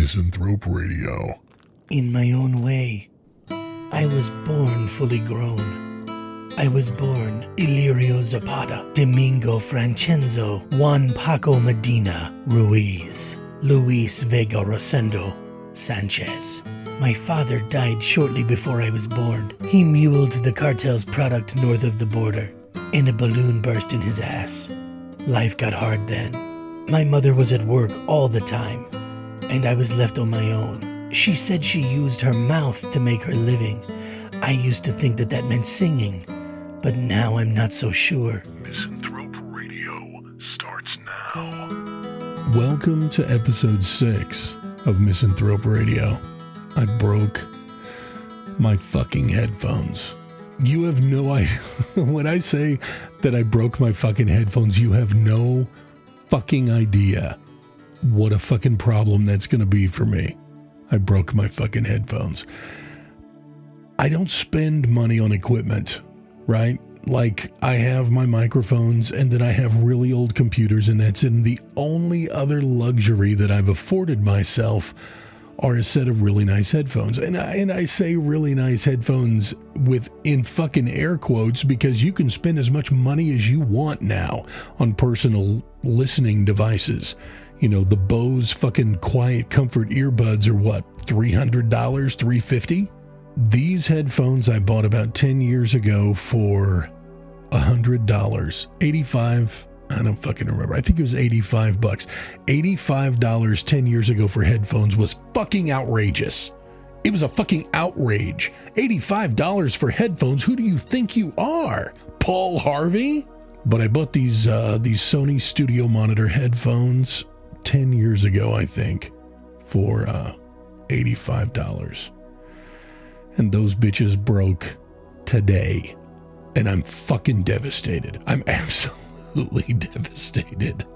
Misanthrope Radio. In my own way, I was born fully grown. I was born Illyrio Zapata, Domingo Francenzo, Juan Paco Medina, Ruiz, Luis Vega Rosendo, Sanchez. My father died shortly before I was born. He muled the cartel's product north of the border, and a balloon burst in his ass. Life got hard then. My mother was at work all the time, and I was left on my own. She said she used her mouth to make her living. I used to think that meant singing, but now I'm not so sure. Misanthrope Radio starts now. Welcome to episode 6 of Misanthrope Radio. I broke my fucking headphones. You have no idea. When I say that I broke my fucking headphones, you have no fucking idea what a fucking problem that's going to be for me. I broke my fucking headphones. I don't spend money on equipment, right? Like, I have my microphones and then I have really old computers, and that's in the only other luxury that I've afforded myself are a set of really nice headphones. And I say really nice headphones in fucking air quotes because you can spend as much money as you want now on personal listening devices. You know, the Bose fucking Quiet Comfort earbuds are what, $300, $350? These headphones I bought about 10 years ago for $100, 85. I don't fucking remember. I think it was $85. $85 10 years ago for headphones was fucking outrageous. It was a fucking outrage. $85 for headphones? Who do you think you are? Paul Harvey? But I bought these Sony Studio Monitor headphones 10 years ago, I think, for $85. And those bitches broke today. And I'm fucking devastated. I'm absolutely devastated.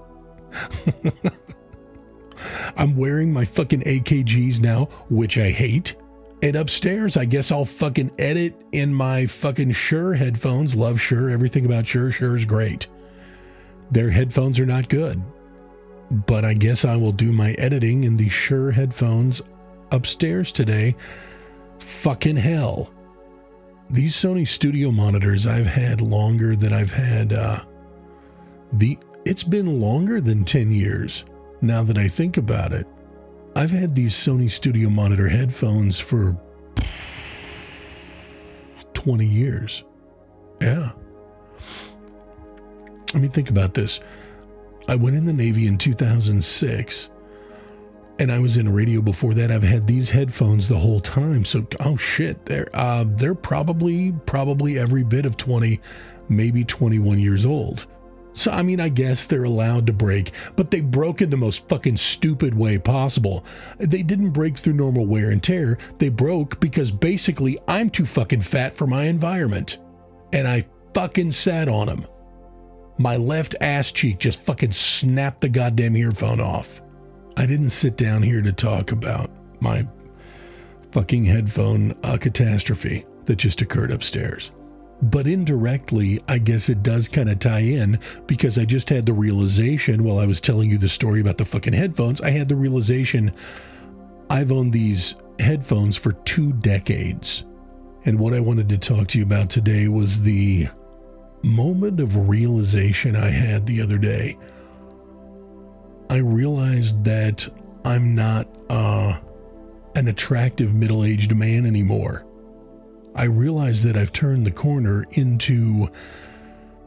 I'm wearing my fucking AKGs now, which I hate. And upstairs, I guess I'll fucking edit in my fucking Shure headphones. Love Shure, everything about Shure. Shure's great. Their headphones are not good. But I guess I will do my editing in the Shure headphones upstairs today. Fucking hell. These Sony Studio monitors I've had longer than I've had, it's been longer than 10 years, now that I think about it. I've had these Sony Studio Monitor headphones for 20 years. Yeah. I mean, think about this. I went in the Navy in 2006, and I was in radio before that. I've had these headphones the whole time. So, oh shit, they're probably every bit of 20, maybe 21 years old. So, I mean, I guess they're allowed to break, but they broke in the most fucking stupid way possible. They didn't break through normal wear and tear. They broke because basically I'm too fucking fat for my environment. And I fucking sat on them. My left ass cheek just fucking snapped the goddamn earphone off. I didn't sit down here to talk about my fucking headphone catastrophe that just occurred upstairs. But indirectly, I guess it does kind of tie in because I just had the realization while I was telling you the story about the fucking headphones, I had the realization I've owned these headphones for 2 decades. And what I wanted to talk to you about today was the moment of realization I had the other day. I realized that I'm not an attractive middle-aged man anymore. I realized that I've turned the corner into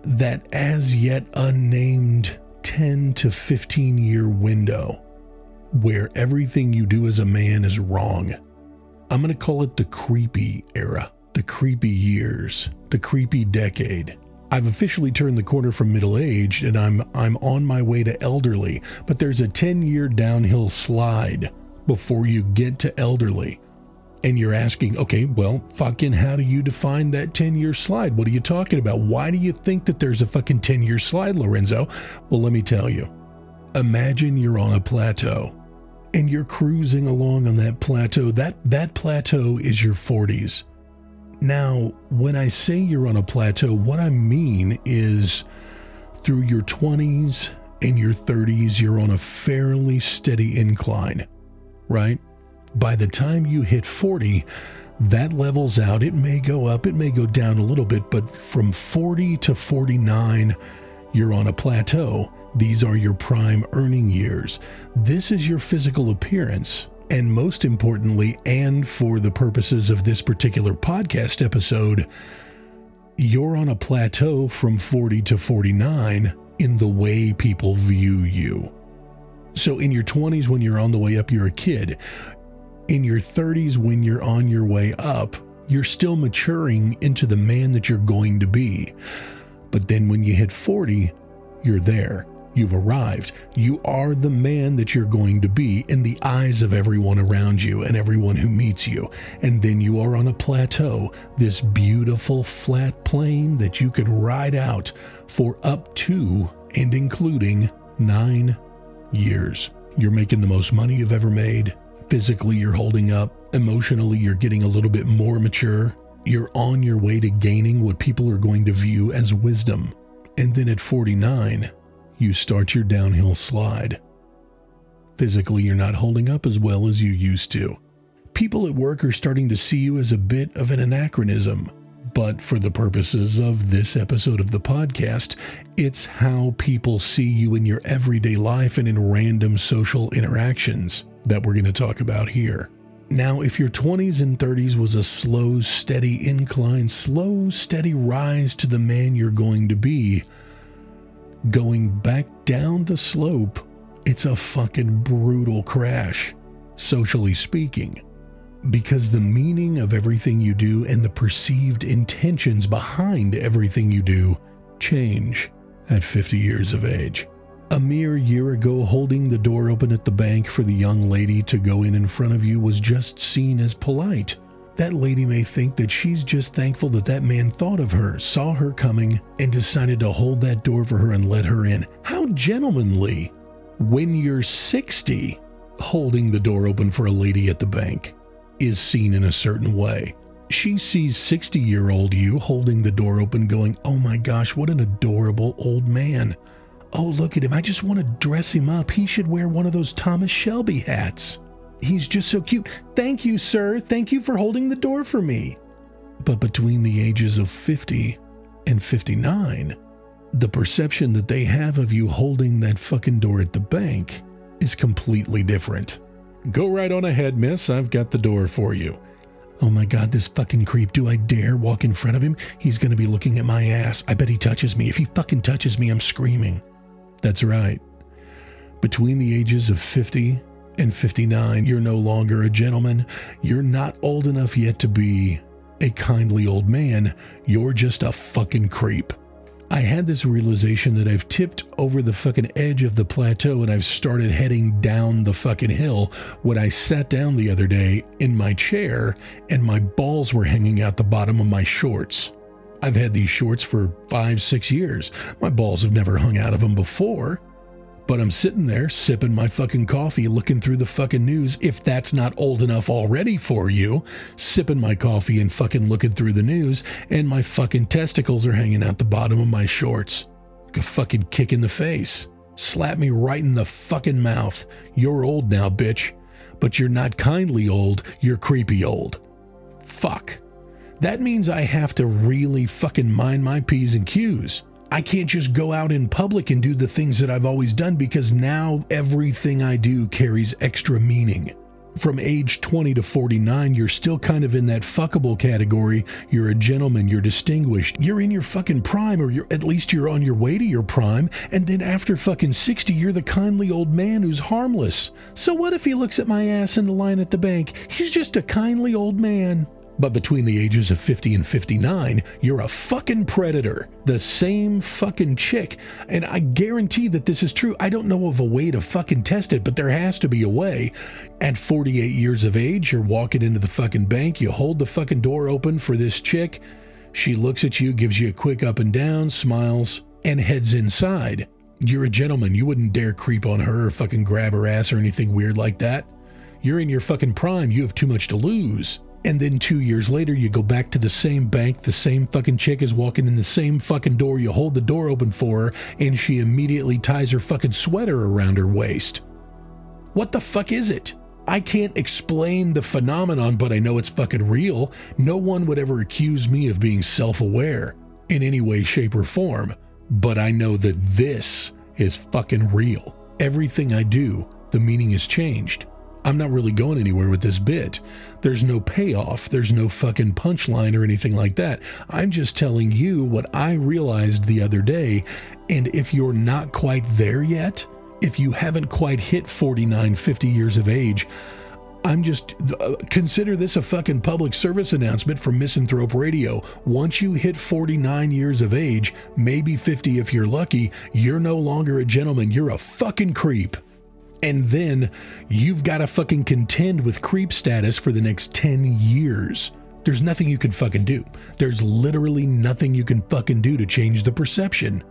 that as yet unnamed 10 to 15 year window where everything you do as a man is wrong. I'm going to call it the creepy era, the creepy years, the creepy decade. I've officially turned the corner from middle-aged and I'm on my way to elderly, but there's a 10-year downhill slide before you get to elderly. And you're asking, okay, well, fucking how do you define that 10-year slide? What are you talking about? Why do you think that there's a fucking 10-year slide, Lorenzo? Well, let me tell you. Imagine you're on a plateau and you're cruising along on that plateau. That plateau is your 40s. Now, when I say you're on a plateau, what I mean is through your 20s and your 30s, you're on a fairly steady incline. right? By the time you hit 40, that levels out. It may go up, it may go down a little bit, but from 40 to 49, you're on a plateau. These are your prime earning years. This is your physical appearance. And most importantly, and for the purposes of this particular podcast episode, you're on a plateau from 40 to 49 in the way people view you. So in your 20s, when you're on the way up, you're a kid. In your 30s, when you're on your way up, you're still maturing into the man that you're going to be. But then when you hit 40, you're there. You've arrived. You are the man that you're going to be in the eyes of everyone around you and everyone who meets you. And then you are on a plateau, this beautiful flat plane that you can ride out for up to and including 9 years. You're making the most money you've ever made. Physically, you're holding up. Emotionally, you're getting a little bit more mature. You're on your way to gaining what people are going to view as wisdom. And then at 49, you start your downhill slide. Physically, you're not holding up as well as you used to. People at work are starting to see you as a bit of an anachronism. But for the purposes of this episode of the podcast, it's how people see you in your everyday life and in random social interactions that we're going to talk about here. Now, if your 20s and 30s was a slow, steady incline, slow, steady rise to the man you're going to be, going back down the slope, it's a fucking brutal crash, socially speaking, because the meaning of everything you do and the perceived intentions behind everything you do change at 50 years of age. A mere year ago, holding the door open at the bank for the young lady to go in front of you was just seen as polite. That lady may think that she's just thankful that that man thought of her, saw her coming, and decided to hold that door for her and let her in. How gentlemanly. When you're 60, holding the door open for a lady at the bank is seen in a certain way. She sees 60-year-old you holding the door open going, "Oh my gosh, what an adorable old man. Oh, look at him. I just want to dress him up. He should wear one of those Thomas Shelby hats. He's just so cute. Thank you, sir. Thank you for holding the door for me." But between the ages of 50 and 59, the perception that they have of you holding that fucking door at the bank is completely different. "Go right on ahead, miss. I've got the door for you." "Oh my God, this fucking creep. Do I dare walk in front of him? He's going to be looking at my ass. I bet he touches me. If he fucking touches me, I'm screaming." That's right. Between the ages of 50 and 59, you're no longer a gentleman. You're not old enough yet to be a kindly old man. You're just a fucking creep. I had this realization that I've tipped over the fucking edge of the plateau and I've started heading down the fucking hill when I sat down the other day in my chair and my balls were hanging out the bottom of my shorts. I've had these shorts for 5-6 years. My balls have never hung out of them before. But I'm sitting there sipping my fucking coffee, looking through the fucking news, if that's not old enough already for you, sipping my coffee and fucking looking through the news, and my fucking testicles are hanging out the bottom of my shorts. Like a fucking kick in the face. Slap me right in the fucking mouth. You're old now, bitch. But you're not kindly old, you're creepy old. Fuck. That means I have to really fucking mind my P's and Q's. I can't just go out in public and do the things that I've always done because now everything I do carries extra meaning. From age 20 to 49, you're still kind of in that fuckable category. You're a gentleman, you're distinguished, you're in your fucking prime, or at least you're on your way to your prime. And then after fucking 60, you're the kindly old man who's harmless. So what if he looks at my ass in the line at the bank? He's just a kindly old man. But between the ages of 50 and 59, you're a fucking predator. The same fucking chick. And I guarantee that this is true. I don't know of a way to fucking test it, but there has to be a way. At 48 years of age, you're walking into the fucking bank. You hold the fucking door open for this chick. She looks at you, gives you a quick up and down, smiles, and heads inside. You're a gentleman. You wouldn't dare creep on her or fucking grab her ass or anything weird like that. You're in your fucking prime. You have too much to lose. And then 2 years later, you go back to the same bank, the same fucking chick is walking in the same fucking door, you hold the door open for her, and she immediately ties her fucking sweater around her waist. What the fuck is it? I can't explain the phenomenon, but I know it's fucking real. No one would ever accuse me of being self-aware in any way, shape, or form. But I know that this is fucking real. Everything I do, the meaning has changed. I'm not really going anywhere with this bit. There's no payoff. There's no fucking punchline or anything like that. I'm just telling you what I realized the other day. And if you're not quite there yet, if you haven't quite hit 49, 50 years of age, I'm just, consider this a fucking public service announcement from Misanthrope Radio. Once you hit 49 years of age, maybe 50 if you're lucky, you're no longer a gentleman, you're a fucking creep. And then you've got to fucking contend with creep status for the next 10 years. There's nothing you can fucking do. There's literally nothing you can fucking do to change the perception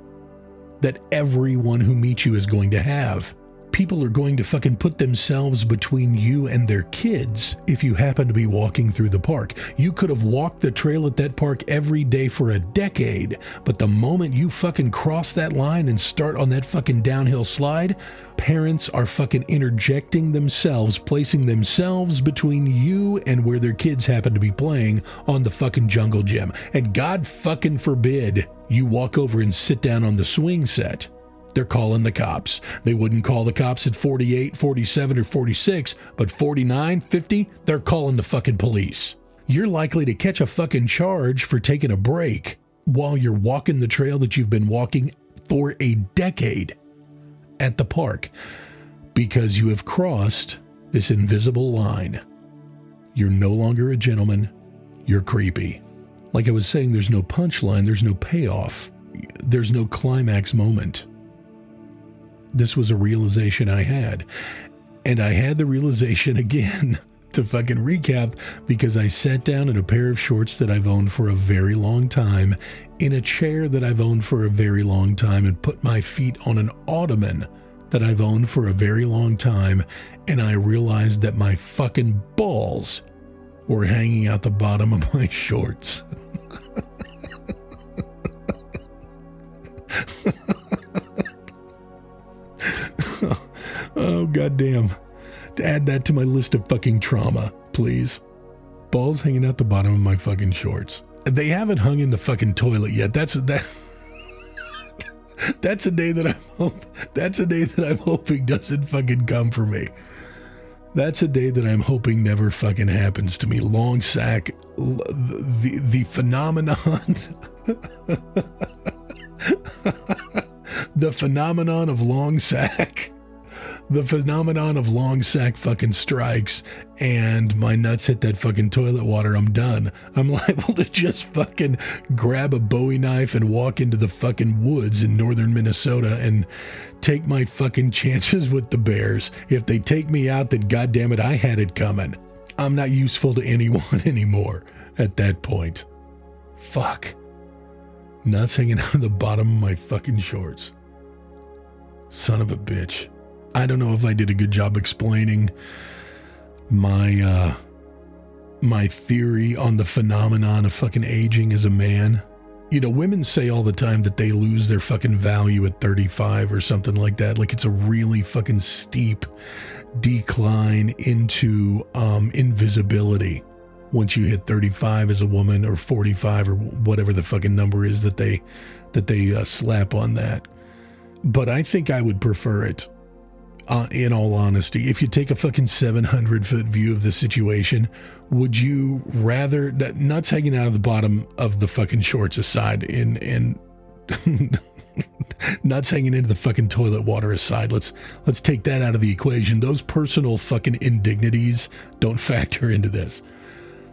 that everyone who meets you is going to have. People are going to fucking put themselves between you and their kids if you happen to be walking through the park. You could have walked the trail at that park every day for a decade, but the moment you fucking cross that line and start on that fucking downhill slide, parents are fucking interjecting themselves, placing themselves between you and where their kids happen to be playing on the fucking jungle gym. And God fucking forbid you walk over and sit down on the swing set. They're calling the cops. They wouldn't call the cops at 48, 47, or 46, but 49, 50, they're calling the fucking police. You're likely to catch a fucking charge for taking a break while you're walking the trail that you've been walking for a decade at the park because you have crossed this invisible line. You're no longer a gentleman. You're creepy. Like I was saying, there's no punchline. There's no payoff. There's no climax moment. This was a realization I had. And I had the realization again, to fucking recap, because I sat down in a pair of shorts that I've owned for a very long time, in a chair that I've owned for a very long time, and put my feet on an ottoman that I've owned for a very long time, and I realized that my fucking balls were hanging out the bottom of my shorts. Oh, goddamn. Add that to my list of fucking trauma, please. Balls hanging out the bottom of my fucking shorts. They haven't hung in the fucking toilet yet. That's a day that I'm hoping doesn't fucking come for me. That's a day that I'm hoping never fucking happens to me. Long sack, the phenomenon, the phenomenon of long sack. The phenomenon of long sack fucking strikes and my nuts hit that fucking toilet water. I'm done. I'm liable to just fucking grab a Bowie knife and walk into the fucking woods in northern Minnesota and take my fucking chances with the bears. If they take me out, then goddammit, I had it coming. I'm not useful to anyone anymore at that point. Fuck. Nuts hanging out of the bottom of my fucking shorts. Son of a bitch. I don't know if I did a good job explaining my theory on the phenomenon of fucking aging as a man. You know, women say all the time that they lose their fucking value at 35 or something like that. Like it's a really fucking steep decline into invisibility once you hit 35 as a woman, or 45, or whatever the fucking number is that they slap on that. But I think I would prefer it. In all honesty, if you take a fucking 700-foot view of the situation, would you rather, that nuts hanging out of the bottom of the fucking shorts aside, and nuts hanging into the fucking toilet water aside, let's take that out of the equation. Those personal fucking indignities don't factor into this.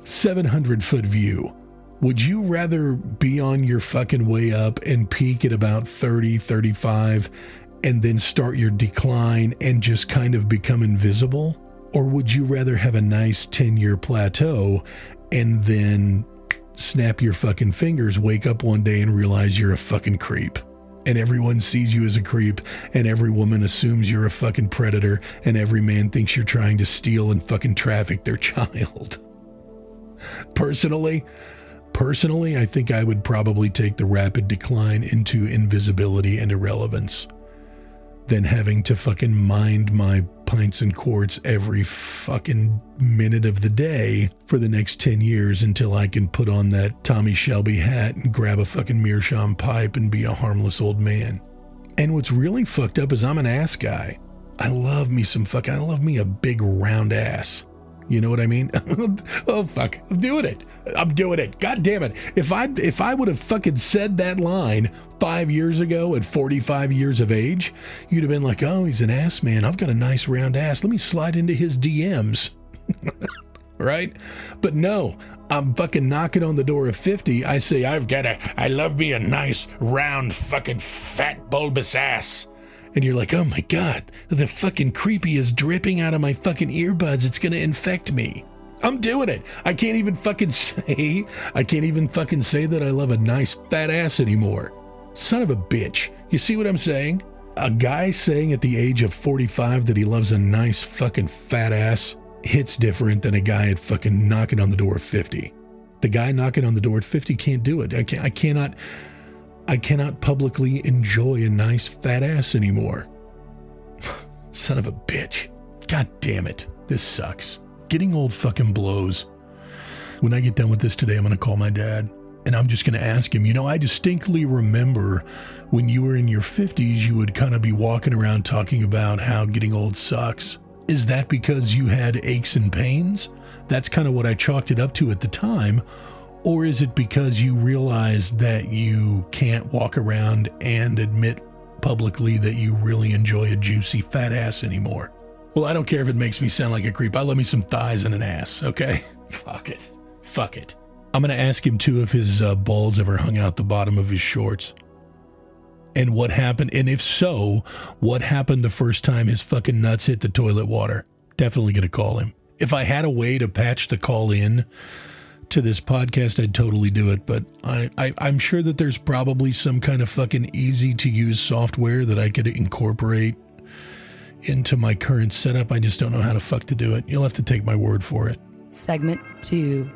700-foot view. Would you rather be on your fucking way up and peak at about 30, 35, and then start your decline and just kind of become invisible? Or would you rather have a nice 10-year plateau and then snap your fucking fingers, wake up one day and realize you're a fucking creep? And everyone sees you as a creep, and every woman assumes you're a fucking predator, and every man thinks you're trying to steal and fucking traffic their child. Personally, I think I would probably take the rapid decline into invisibility and irrelevance. than having to fucking mind my pints and quarts every fucking minute of the day for the next 10 years until I can put on that Tommy Shelby hat and grab a fucking meerschaum pipe and be a harmless old man. And what's really fucked up is I'm an ass guy. I love me a big round ass. You know what I mean? Oh, fuck. I'm doing it. God damn it. If I would have fucking said that line 5 years ago at 45 years of age, you'd have been like, oh, he's an ass man. I've got a nice round ass. Let me slide into his DMs. Right? But no, I'm fucking knocking on the door of 50. I say, I love me a nice round fucking fat bulbous ass. And you're like, oh my God, the fucking creepy is dripping out of my fucking earbuds. It's going to infect me. I'm doing it. I can't even fucking say that I love a nice fat ass anymore. Son of a bitch. You see what I'm saying? A guy saying at the age of 45 that he loves a nice fucking fat ass hits different than a guy at fucking knocking on the door of 50. The guy knocking on the door at 50 can't do it. I cannot publicly enjoy a nice fat ass anymore. Son of a bitch. God damn it. This sucks. Getting old fucking blows. When I get done with this today, I'm going to call my dad and I'm just going to ask him, I distinctly remember when you were in your 50s, you would kind of be walking around talking about how getting old sucks. Is that because you had aches and pains? That's kind of what I chalked it up to at the time. Or is it because you realized that you can't walk around and admit publicly that you really enjoy a juicy fat ass anymore? Well, I don't care if it makes me sound like a creep. I love me some thighs and an ass, okay? Fuck it. I'm going to ask him too if his balls ever hung out the bottom of his shorts. And what happened, and if so, what happened the first time his fucking nuts hit the toilet water? Definitely going to call him. If I had a way to patch the call in to this podcast, I'd totally do it, but I'm sure that there's probably some kind of fucking easy to use software that I could incorporate into my current setup. I just don't know how to fuck to do it. You'll have to take my word for it. Segment 2.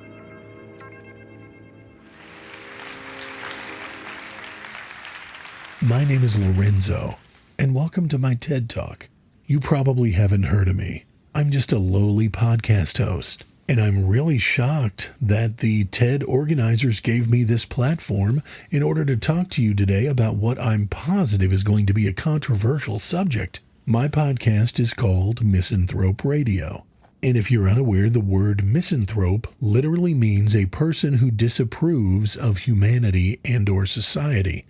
My name is Lorenzo, and welcome to my TED Talk. You probably haven't heard of me. I'm just a lowly podcast host. And I'm really shocked that the TED organizers gave me this platform in order to talk to you today about what I'm positive is going to be a controversial subject. My podcast is called Misanthrope Radio. And if you're unaware, the word misanthrope literally means a person who disapproves of humanity and or society.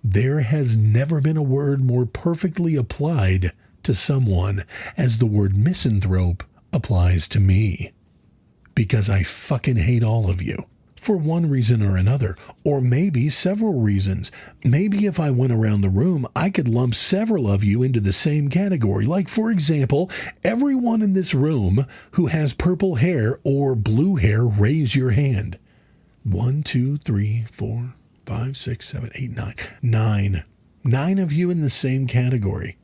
There has never been a word more perfectly applied to someone as the word misanthrope applies to me. Because I fucking hate all of you. For one reason or another. Or maybe several reasons. Maybe if I went around the room, I could lump several of you into the same category. Like, for example, everyone in this room who has purple hair or blue hair, raise your hand. 1, 2, 3, 4, 5, 6, 7, 8, 9. 9 of you in the same category.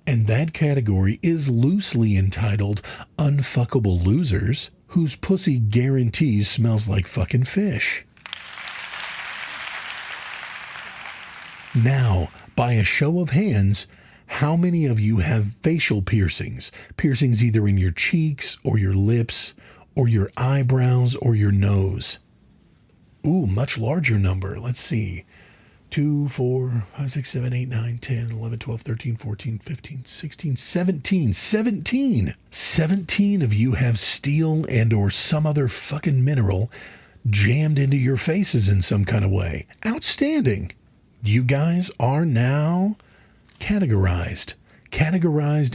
And that category is loosely entitled Unfuckable Losers, whose pussy guarantees smells like fucking fish. Now, by a show of hands, how many of you have facial piercings? Piercings either in your cheeks or your lips or your eyebrows or your nose. Ooh, much larger number. Let's see. 2, 4, 5, 6, 7, 8, 9, 10, 11, 12, 13, 14, 15, 16, 17. 17 of you have steel and or some other fucking mineral jammed into your faces in some kind of way. Outstanding. You guys are now categorized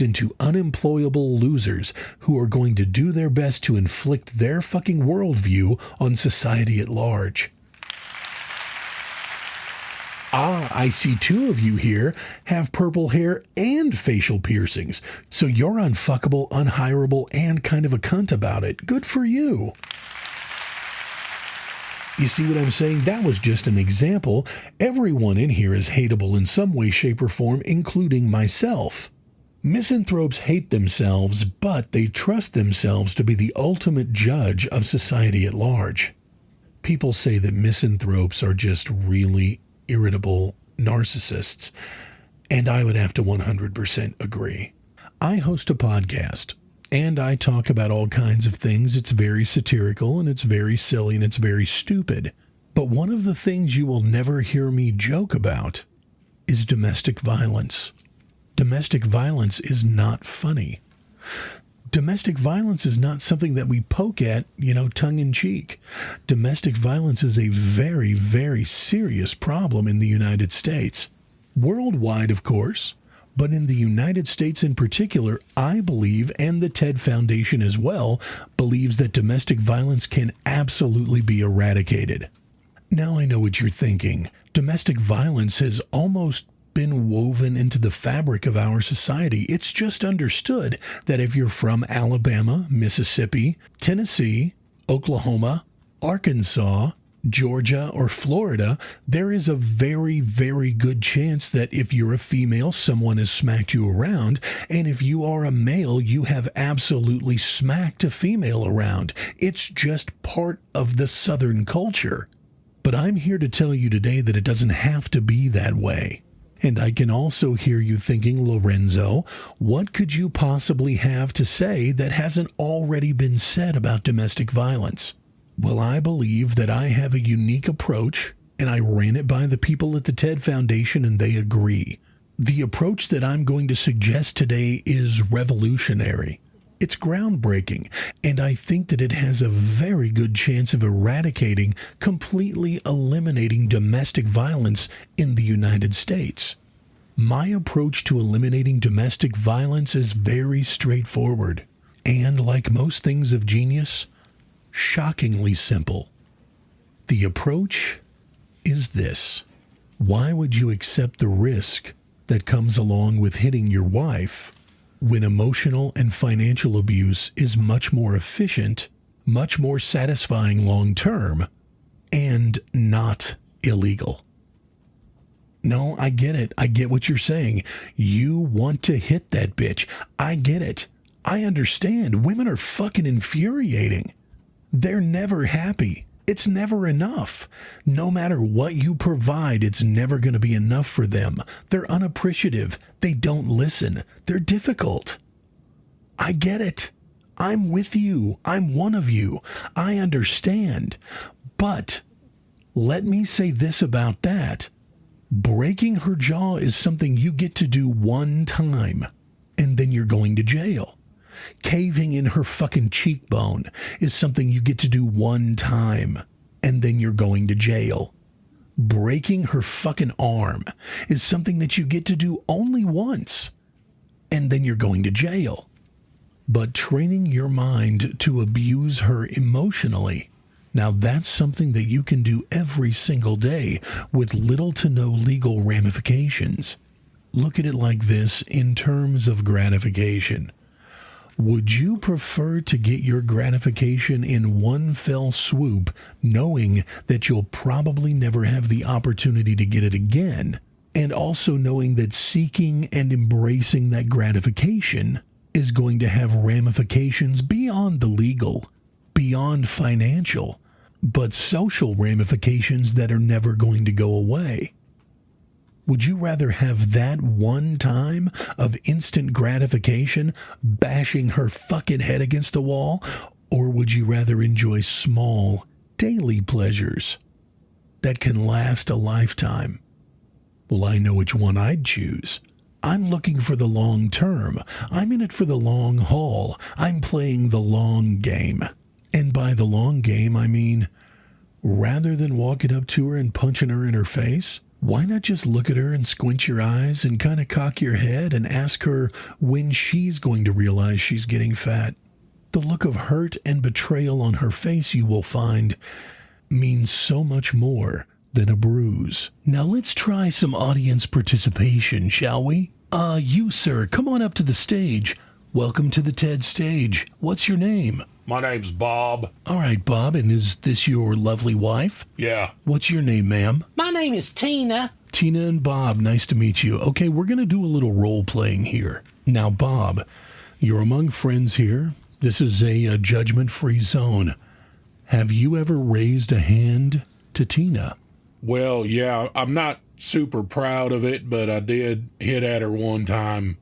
into unemployable losers who are going to do their best to inflict their fucking worldview on society at large. I see 2 of you here have purple hair and facial piercings. So you're unfuckable, unhireable, and kind of a cunt about it. Good for you. You see what I'm saying? That was just an example. Everyone in here is hateable in some way, shape, or form, including myself. Misanthropes hate themselves, but they trust themselves to be the ultimate judge of society at large. People say that misanthropes are just really irritable narcissists. And I would have to 100% agree. I host a podcast, and I talk about all kinds of things. It's very satirical, and it's very silly, and it's very stupid. But one of the things you will never hear me joke about is domestic violence. Domestic violence is not funny. Domestic violence is not something that we poke at, tongue in cheek. Domestic violence is a very, very serious problem in the United States. Worldwide, of course, but in the United States in particular, I believe, and the TED Foundation as well, believes that domestic violence can absolutely be eradicated. Now I know what you're thinking. Domestic violence has almost been woven into the fabric of our society. It's just understood that if you're from Alabama, Mississippi, Tennessee, Oklahoma, Arkansas, Georgia, or Florida, there is a very, very good chance that if you're a female, someone has smacked you around, and if you are a male, you have absolutely smacked a female around. It's just part of the Southern culture. But I'm here to tell you today that it doesn't have to be that way. And I can also hear you thinking, Lorenzo, what could you possibly have to say that hasn't already been said about domestic violence? Well, I believe that I have a unique approach, and I ran it by the people at the TED Foundation, and they agree. The approach that I'm going to suggest today is revolutionary. It's groundbreaking, and I think that it has a very good chance of eradicating, completely eliminating domestic violence in the United States. My approach to eliminating domestic violence is very straightforward, and like most things of genius, shockingly simple. The approach is this. Why would you accept the risk that comes along with hitting your wife when emotional and financial abuse is much more efficient, much more satisfying long-term, and not illegal? No, I get it. I get what you're saying. You want to hit that bitch. I get it. I understand. Women are fucking infuriating. They're never happy. It's never enough. No matter what you provide, it's never going to be enough for them. They're unappreciative. They don't listen. They're difficult. I get it. I'm with you. I'm one of you. I understand. But let me say this about that. Breaking her jaw is something you get to do one time, and then you're going to jail. Caving in her fucking cheekbone is something you get to do one time, and then you're going to jail. Breaking her fucking arm is something that you get to do only once, and then you're going to jail. But training your mind to abuse her emotionally, now that's something that you can do every single day with little to no legal ramifications. Look at it like this in terms of gratification. Would you prefer to get your gratification in one fell swoop, knowing that you'll probably never have the opportunity to get it again, and also knowing that seeking and embracing that gratification is going to have ramifications beyond the legal, beyond financial, but social ramifications that are never going to go away? Would you rather have that one time of instant gratification bashing her fucking head against the wall, or would you rather enjoy small, daily pleasures that can last a lifetime? Well, I know which one I'd choose. I'm looking for the long term. I'm in it for the long haul. I'm playing the long game. And by the long game, I mean, rather than walking up to her and punching her in her face, why not just look at her and squint your eyes and kind of cock your head and ask her when she's going to realize she's getting fat? The look of hurt and betrayal on her face, you will find, means so much more than a bruise. Now let's try some audience participation, shall we? You, sir, come on up to the stage. Welcome to the TED stage. What's your name? My name's Bob. All right, Bob, and is this your lovely wife? Yeah. What's your name, ma'am? My name is Tina. Tina and Bob, nice to meet you. Okay, we're going to do a little role-playing here. Now, Bob, you're among friends here. This is a judgment-free zone. Have you ever raised a hand to Tina? Well, yeah, I'm not super proud of it, but I did hit at her one time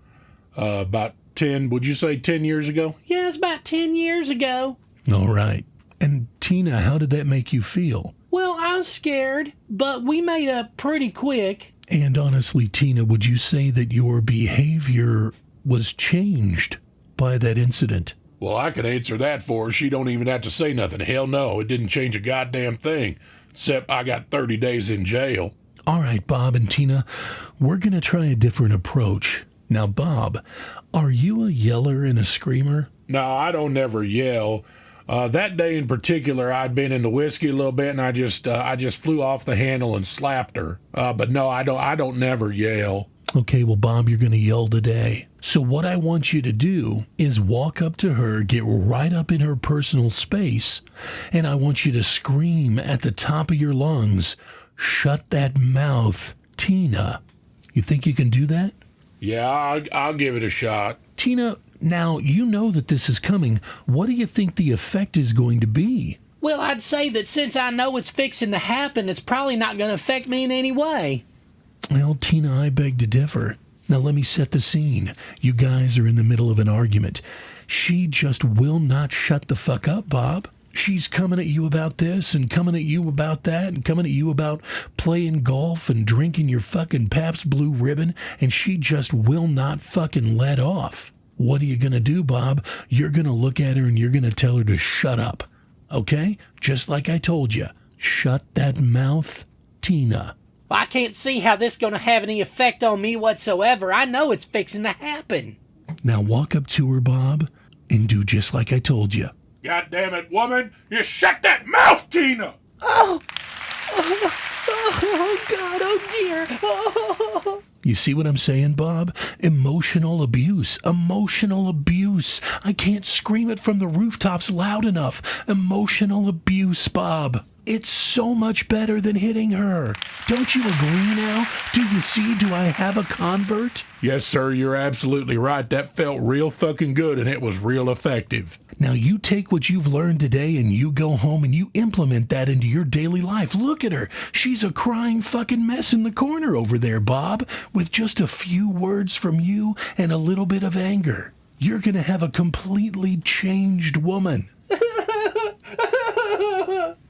about 10, would you say 10 years ago? Yeah, it's about 10 years ago. All right. And Tina, how did that make you feel? Well, I was scared, but we made up pretty quick. And honestly, Tina, would you say that your behavior was changed by that incident? Well, I can answer that for her. She don't even have to say nothing. Hell no, it didn't change a goddamn thing, except I got 30 days in jail. All right, Bob and Tina, we're going to try a different approach. Now, Bob, are you a yeller and a screamer? No, I don't never yell. That day in particular, I'd been in the whiskey a little bit, and I just flew off the handle and slapped her. But no, I don't never yell. Okay, well, Bob, you're going to yell today. So what I want you to do is walk up to her, get right up in her personal space, and I want you to scream at the top of your lungs, "Shut that mouth, Tina." You think you can do that? Yeah, I'll give it a shot. Tina, now you know that this is coming. What do you think the effect is going to be? Well, I'd say that since I know it's fixing to happen, it's probably not going to affect me in any way. Well, Tina, I beg to differ. Now let me set the scene. You guys are in the middle of an argument. She just will not shut the fuck up, Bob. She's coming at you about this and coming at you about that and coming at you about playing golf and drinking your fucking Pabst Blue Ribbon, and she just will not fucking let off. What are you going to do, Bob? You're going to look at her and you're going to tell her to shut up. Okay? Just like I told you. Shut that mouth, Tina. I can't see how this is going to have any effect on me whatsoever. I know it's fixing to happen. Now walk up to her, Bob, and do just like I told you. God damn it, woman! You shut that mouth, Tina! Oh God, oh dear. Oh. You see what I'm saying, Bob? Emotional abuse. Emotional abuse. I can't scream it from the rooftops loud enough. Emotional abuse, Bob. It's so much better than hitting her. Don't you agree now? Do you see? Do I have a convert? Yes, sir, you're absolutely right. That felt real fucking good, and it was real effective. Now you take what you've learned today and you go home and you implement that into your daily life. Look at her. She's a crying fucking mess in the corner over there, Bob, with just a few words from you and a little bit of anger. You're going to have a completely changed woman.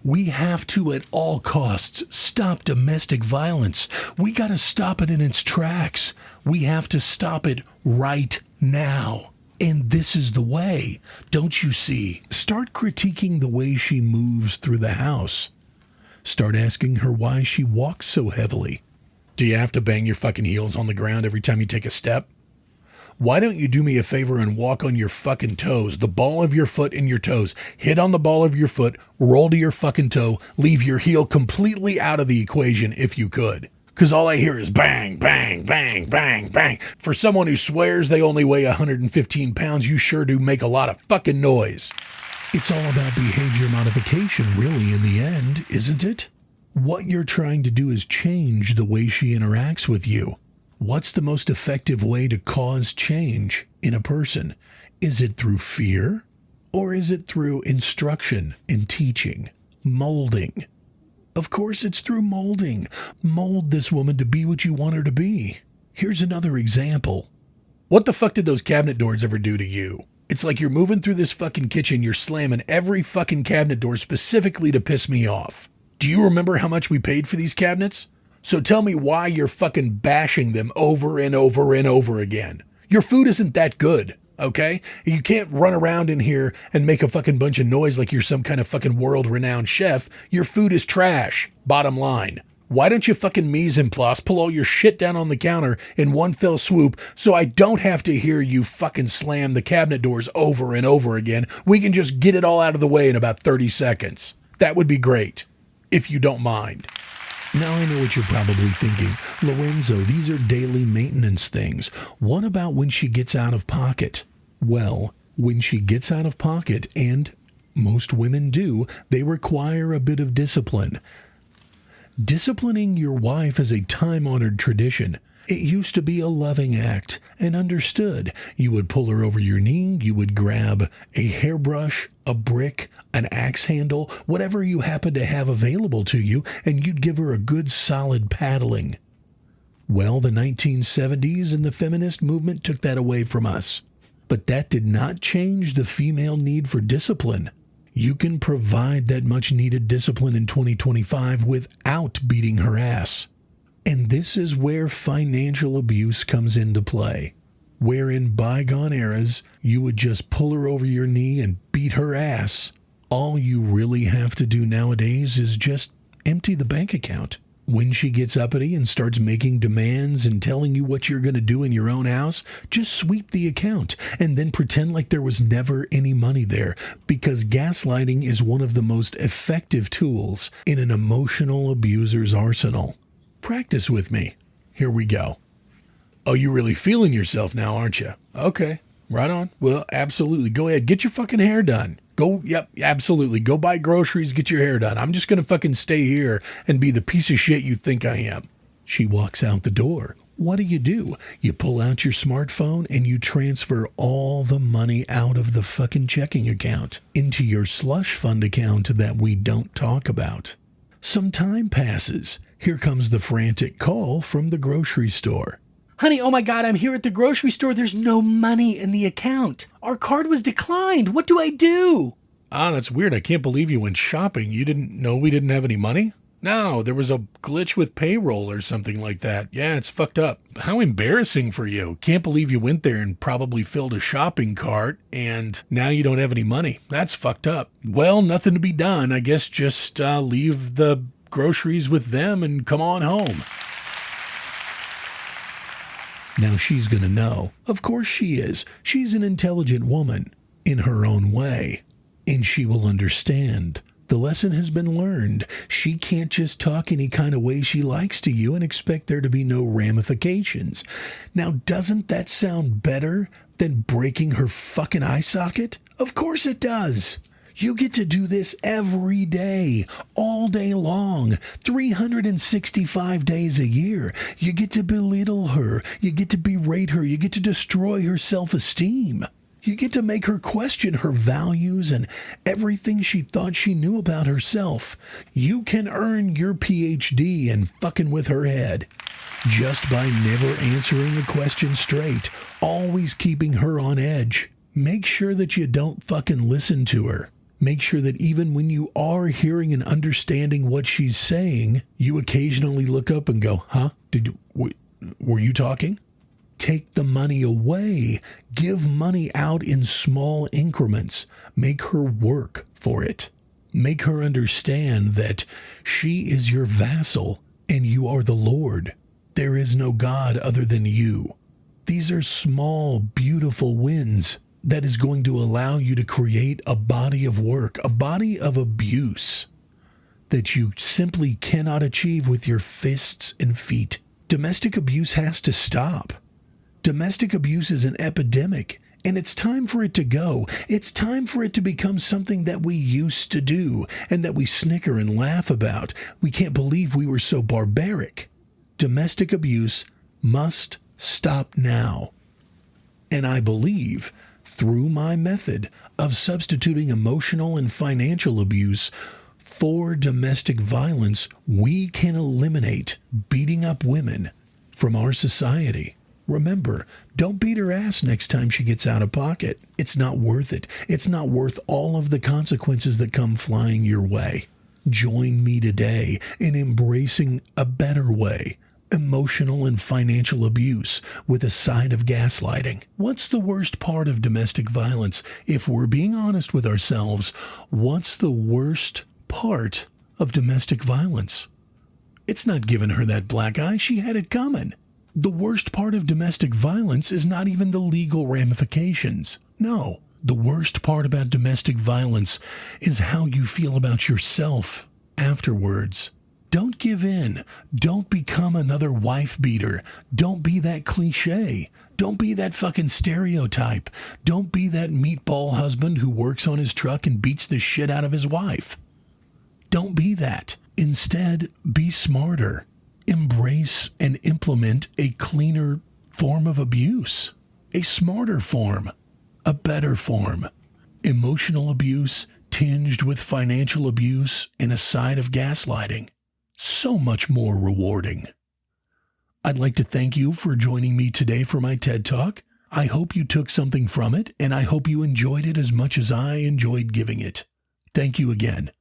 We have to, at all costs, stop domestic violence. We got to stop it in its tracks. We have to stop it right now. And this is the way, don't you see? Start critiquing the way she moves through the house. Start asking her why she walks so heavily. Do you have to bang your fucking heels on the ground every time you take a step? Why don't you do me a favor and walk on your fucking toes, the ball of your foot and your toes, hit on the ball of your foot, roll to your fucking toe, leave your heel completely out of the equation if you could. Because all I hear is bang, bang, bang, bang, bang. For someone who swears they only weigh 115 pounds, you sure do make a lot of fucking noise. It's all about behavior modification, really, in the end, isn't it? What you're trying to do is change the way she interacts with you. What's the most effective way to cause change in a person? Is it through fear, or is it through instruction and teaching, molding? Of course it's through molding. Mold this woman to be what you want her to be. Here's another example. What the fuck did those cabinet doors ever do to you? It's like you're moving through this fucking kitchen, you're slamming every fucking cabinet door specifically to piss me off. Do you remember how much we paid for these cabinets? So tell me why you're fucking bashing them over and over and over again. Your food isn't that good, okay? You can't run around in here and make a fucking bunch of noise like you're some kind of fucking world-renowned chef. Your food is trash, bottom line. Why don't you fucking mise en place, pull all your shit down on the counter in one fell swoop so I don't have to hear you fucking slam the cabinet doors over and over again. We can just get it all out of the way in about 30 seconds. That would be great, if you don't mind. Now I know what you're probably thinking. Lorenzo, these are daily maintenance things. What about when she gets out of pocket? Well, when she gets out of pocket, and most women do, they require a bit of discipline. Disciplining your wife is a time-honored tradition. It used to be a loving act and understood. You would pull her over your knee, you would grab a hairbrush, a brick, an axe handle, whatever you happen to have available to you, and you'd give her a good solid paddling. Well, the 1970s and the feminist movement took that away from us. But that did not change the female need for discipline. You can provide that much needed discipline in 2025 without beating her ass. And this is where financial abuse comes into play. Where in bygone eras, you would just pull her over your knee and beat her ass. All you really have to do nowadays is just empty the bank account. When she gets uppity and starts making demands and telling you what you're going to do in your own house, just sweep the account and then pretend like there was never any money there, because gaslighting is one of the most effective tools in an emotional abuser's arsenal. Practice with me. Here we go. Oh, you're really feeling yourself now, aren't you? Okay, right on. Well, absolutely. Go ahead. Get your fucking hair done. Yep, absolutely. Go buy groceries, get your hair done. I'm just going to fucking stay here and be the piece of shit you think I am. She walks out the door. What do? You pull out your smartphone and you transfer all the money out of the fucking checking account into your slush fund account that we don't talk about. Some time passes. Here comes the frantic call from the grocery store. Honey, oh my God, I'm here at the grocery store. There's no money in the account. Our card was declined. What do I do? That's weird. I can't believe you went shopping. You didn't know we didn't have any money? No, there was a glitch with payroll or something like that. Yeah, it's fucked up. How embarrassing for you. Can't believe you went there and probably filled a shopping cart and now you don't have any money. That's fucked up. Well, nothing to be done. I guess just leave the groceries with them and come on home. Now she's going to know. Of course she is. She's an intelligent woman in her own way. And she will understand. The lesson has been learned. She can't just talk any kind of way she likes to you and expect there to be no ramifications. Now, doesn't that sound better than breaking her fucking eye socket? Of course it does. You get to do this every day, all day long, 365 days a year. You get to belittle her. You get to berate her. You get to destroy her self-esteem. You get to make her question her values and everything she thought she knew about herself. You can earn your PhD in fucking with her head just by never answering a question straight, always keeping her on edge. Make sure that you don't fucking listen to her. Make sure that even when you are hearing and understanding what she's saying, you occasionally look up and go, huh? Were you talking? Take the money away. Give money out in small increments. Make her work for it. Make her understand that she is your vassal and you are the Lord. There is no God other than you. These are small, beautiful wins that is going to allow you to create a body of work, a body of abuse that you simply cannot achieve with your fists and feet. Domestic abuse has to stop. Domestic abuse is an epidemic, and it's time for it to go. It's time for it to become something that we used to do and that we snicker and laugh about. We can't believe we were so barbaric. Domestic abuse must stop now. And I believe through my method of substituting emotional and financial abuse for domestic violence, we can eliminate beating up women from our society. Remember, don't beat her ass next time she gets out of pocket. It's not worth it. It's not worth all of the consequences that come flying your way. Join me today in embracing a better way. Emotional and financial abuse with a side of gaslighting. What's the worst part of domestic violence? If we're being honest with ourselves, what's the worst part of domestic violence? It's not giving her that black eye. She had it coming. The worst part of domestic violence is not even the legal ramifications. No, the worst part about domestic violence is how you feel about yourself afterwards. Don't give in. Don't become another wife beater. Don't be that cliche. Don't be that fucking stereotype. Don't be that meatball husband who works on his truck and beats the shit out of his wife. Don't be that. Instead, be smarter. Embrace and implement a cleaner form of abuse. A smarter form. A better form. Emotional abuse tinged with financial abuse and a side of gaslighting. So much more rewarding. I'd like to thank you for joining me today for my TED Talk. I hope you took something from it, and I hope you enjoyed it as much as I enjoyed giving it. Thank you again.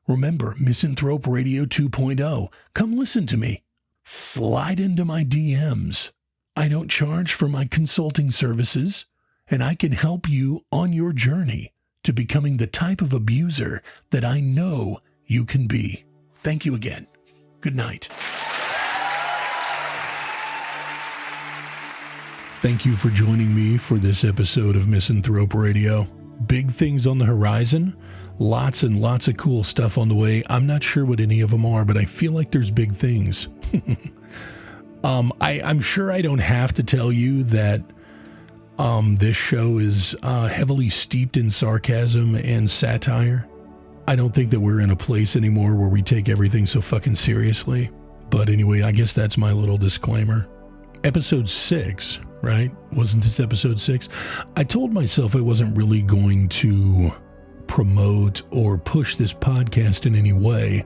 Remember, Misanthrope Radio 2.0. Come listen to me. Slide into my DMs. I don't charge for my consulting services, and I can help you on your journey to becoming the type of abuser that I know you can be. Thank you again. Good night. Thank you for joining me for this episode of Misanthrope Radio. Big things on the horizon. Lots and lots of cool stuff on the way. I'm not sure what any of them are, but I feel like there's big things. I'm sure I don't have to tell you that this show is heavily steeped in sarcasm and satire. I don't think that we're in a place anymore where we take everything so fucking seriously. But anyway, I guess that's my little disclaimer. Episode 6, right? Wasn't this episode 6? I told myself I wasn't really going to promote or push this podcast in any way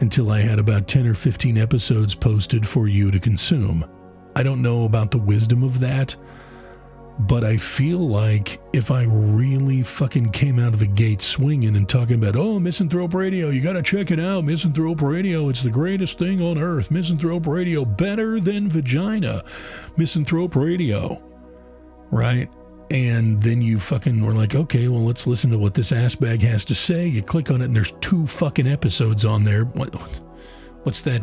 until I had about 10 or 15 episodes posted for you to consume. I don't know about the wisdom of that, but I feel like if I really fucking came out of the gate swinging and talking about, oh, Misanthrope Radio, you gotta check it out, Misanthrope Radio, it's the greatest thing on earth, Misanthrope Radio, better than vagina, Misanthrope Radio, right? And then you fucking were like, okay, well, let's listen to what this ass bag has to say. You click on it and there's 2 fucking episodes on there. What's that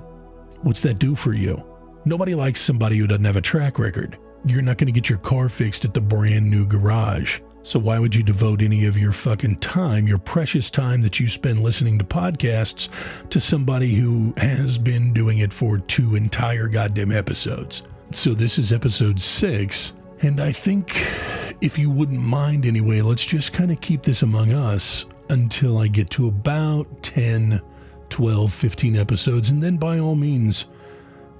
do for you? Nobody likes somebody who doesn't have a track record. You're not going to get your car fixed at the brand new garage. So why would you devote any of your fucking time, your precious time that you spend listening to podcasts, to somebody who has been doing it for 2 entire goddamn episodes? So this is episode 6. And I think, if you wouldn't mind anyway, let's just kind of keep this among us until I get to about 10, 12, 15 episodes. And then by all means,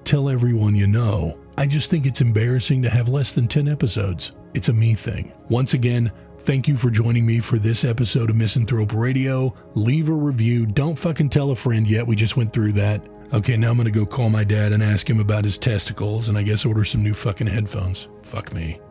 tell everyone you know. I just think it's embarrassing to have less than 10 episodes. It's a me thing. Once again, thank you for joining me for this episode of Misanthrope Radio. Leave a review. Don't fucking tell a friend yet. We just went through that. Okay, now I'm going to go call my dad and ask him about his testicles and I guess order some new fucking headphones. Fuck me.